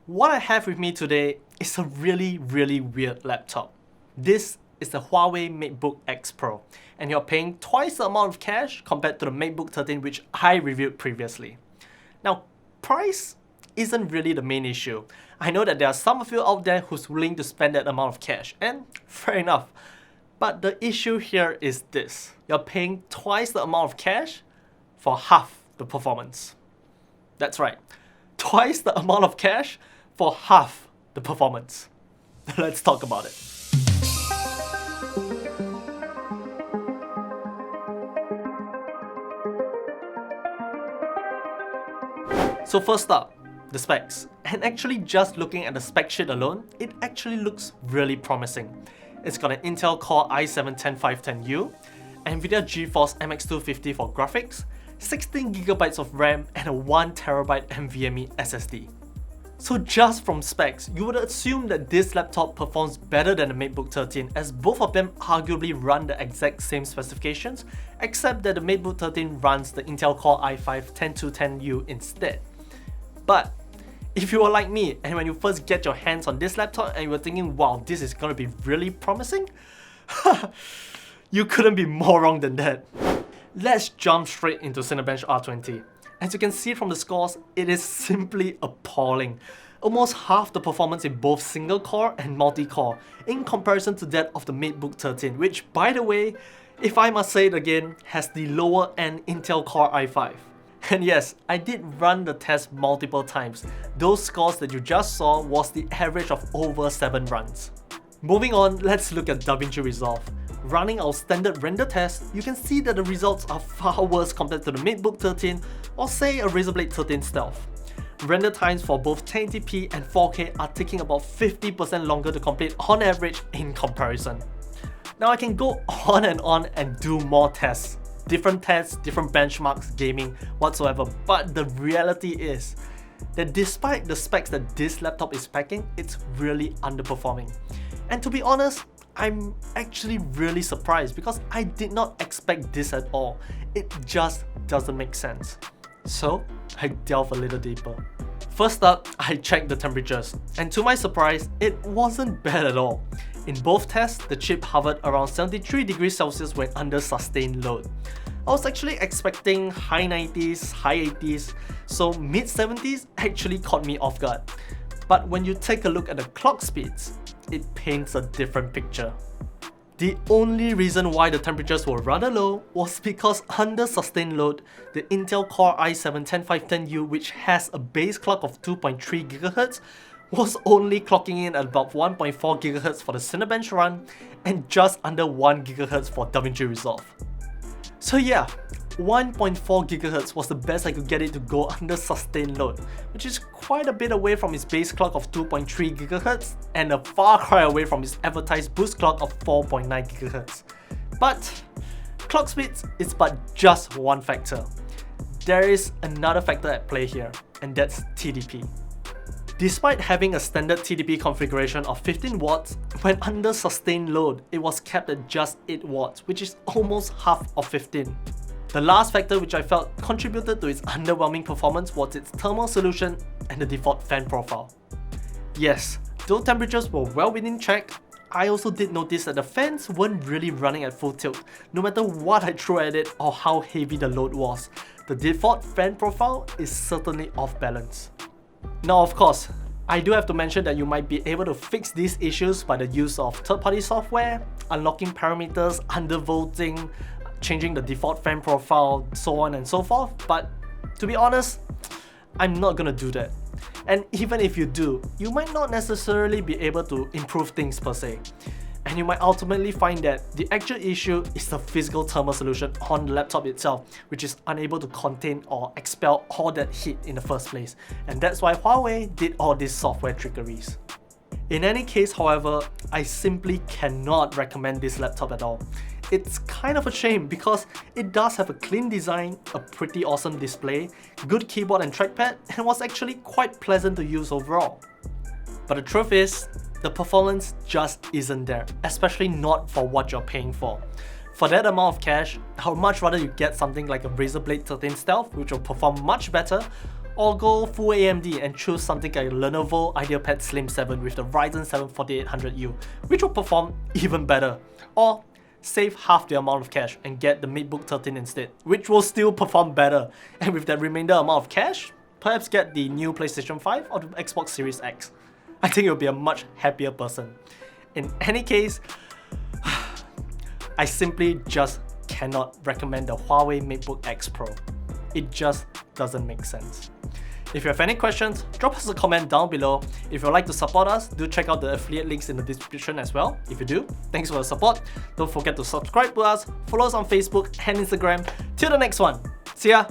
What I have with me today is a really weird laptop. This is the Huawei MateBook X Pro, and you're paying twice the amount of cash compared to the MateBook 13 which I reviewed previously. Now, price isn't really the main issue. I know that there are some of you out there who's willing to spend that amount of cash, and fair enough. But the issue here is this. You're paying twice the amount of cash for half the performance. That's right, twice the amount of cash for half the performance. Let's talk about it. So first up, the specs. And actually just looking at the spec sheet alone, it actually looks really promising. It's got an Intel Core i7-10510U, NVIDIA GeForce MX 250 for graphics, 16GB of RAM and a 1TB NVMe SSD. So just from specs, you would assume that this laptop performs better than the MateBook 13 as both of them arguably run the exact same specifications, except that the MateBook 13 runs the Intel Core i5-10210U instead. But if you were like me and when you first get your hands on this laptop and you were thinking, wow, this is gonna be really promising, you couldn't be more wrong than that. Let's jump straight into Cinebench R20. As you can see from the scores, it is simply appalling. Almost half the performance in both single core and multi-core in comparison to that of the MateBook 13, which by the way, if I must say it again, has the lower end Intel Core i5. And yes, I did run the test multiple times. Those scores that you just saw was the average of over 7 runs. Moving on, let's look at DaVinci Resolve. Running our standard render test, you can see that the results are far worse compared to the MateBook 13 or say a Razer Blade 13 Stealth. Render times for both 1080p and 4K are taking about 50% longer to complete on average in comparison. Now I can go on and do more tests, different benchmarks, gaming, whatsoever, but the reality is that despite the specs that this laptop is packing, it's really underperforming. And to be honest, I'm actually really surprised because I did not expect this at all. It just doesn't make sense. So I delve a little deeper. First up, I checked the temperatures, and to my surprise, it wasn't bad at all. In both tests, the chip hovered around 73 degrees Celsius when under sustained load. I was actually expecting high 90s, high 80s, so mid 70s actually caught me off guard. But when you take a look at the clock speeds, it paints a different picture. The only reason why the temperatures were rather low was because under sustained load, the Intel Core i7-10510U, which has a base clock of 2.3 GHz, was only clocking in at about 1.4 GHz for the Cinebench run and just under 1 GHz for DaVinci Resolve. So yeah, 1.4 GHz was the best I could get it to go under sustained load, which is quite a bit away from its base clock of 2.3 GHz and a far cry away from its advertised boost clock of 4.9 GHz. But clock speeds is but just one factor. There is another factor at play here, and that's TDP. Despite having a standard TDP configuration of 15 watts, when under sustained load, it was capped at just 8 watts, which is almost half of 15. The last factor which I felt contributed to its underwhelming performance was its thermal solution and the default fan profile. Yes, though temperatures were well within check, I also did notice that the fans weren't really running at full tilt, no matter what I threw at it or how heavy the load was. The default fan profile is certainly off balance. Now of course, I do have to mention that you might be able to fix these issues by the use of third-party software, unlocking parameters, undervolting, changing the default fan profile, so on and so forth, but to be honest, I'm not gonna do that. And even if you do, you might not necessarily be able to improve things per se. And you might ultimately find that the actual issue is the physical thermal solution on the laptop itself, which is unable to contain or expel all that heat in the first place. And that's why Huawei did all these software trickeries. In any case, however, I simply cannot recommend this laptop at all. It's kind of a shame because it does have a clean design, a pretty awesome display, good keyboard and trackpad, and was actually quite pleasant to use overall. But the truth is, the performance just isn't there, especially not for what you're paying for. For that amount of cash, I would much rather you get something like a Razer Blade 13 Stealth, which will perform much better, or go full AMD and choose something like Lenovo IdeaPad Slim 7 with the Ryzen 7 4800U, which will perform even better. Or save half the amount of cash and get the MateBook 13 instead, which will still perform better. And with that remainder amount of cash, perhaps get the new PlayStation 5 or the Xbox Series X. I think you'll be a much happier person. In any case, I simply just cannot recommend the Huawei MateBook X Pro. It just doesn't make sense. If you have any questions, drop us a comment down below. If you'd like to support us, do check out the affiliate links in the description as well. If you do, thanks for the support. Don't forget to subscribe to us, follow us on Facebook and Instagram. Till the next one. See ya!